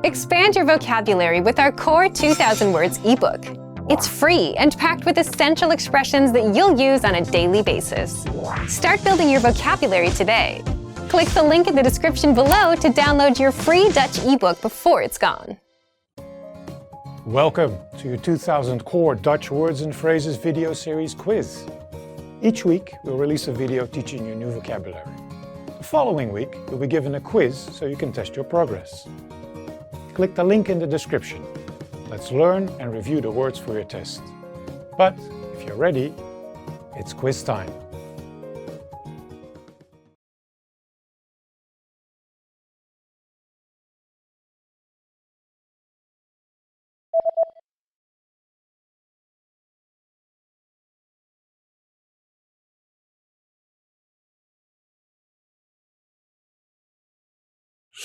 Expand your vocabulary with our Core 2000 Words ebook. It's free and packed with essential expressions that you'll use on a daily basis. Start building your vocabulary today. Click the link in the description below to download your free Dutch ebook before it's gone. Welcome to your 2000 Core Dutch Words and Phrases video series quiz. Each week, we'll release a video teaching you new vocabulary. The following week, you'll be given a quiz so you can test your progress. Click the link in the description. Let's learn and review the words for your test. But if you're ready, it's quiz time.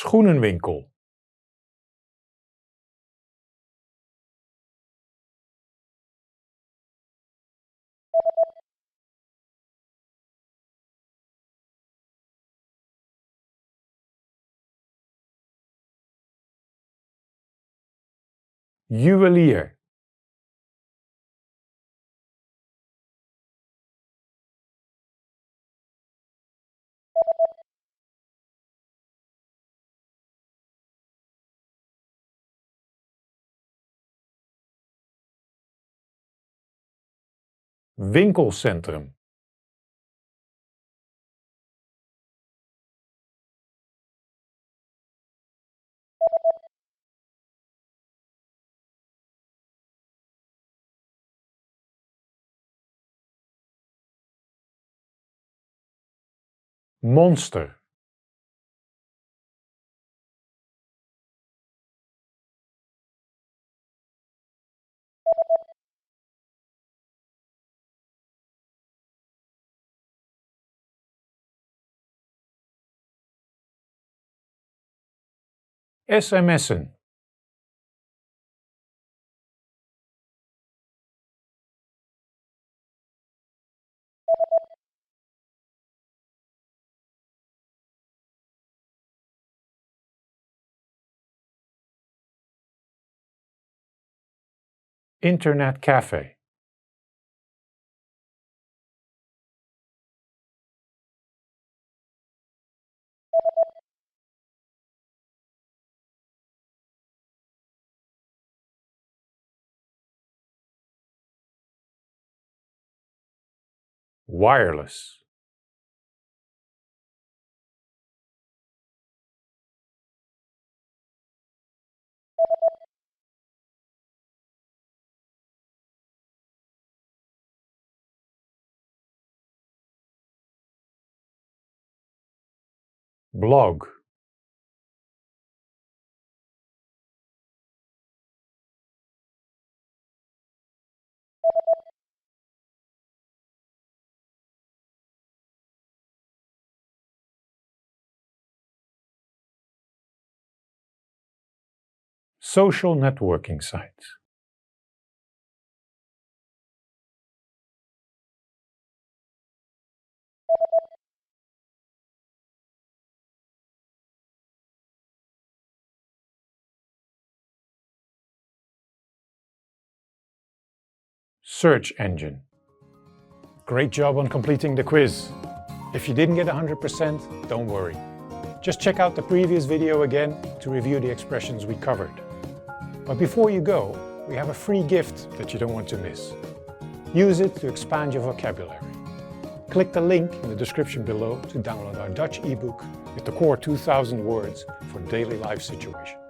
Schoenenwinkel. Juwelier. Winkelcentrum. Monster. SMS'en. Internet cafe. Wireless. Blog. Social networking sites. Search engine. Great job on completing the quiz. If you didn't get 100%, don't worry. Just check out the previous video again to review the expressions we covered. But before you go, we have a free gift that you don't want to miss. Use it to expand your vocabulary. Click the link in the description below to download our Dutch ebook with the Core 2000 Words for daily life situations.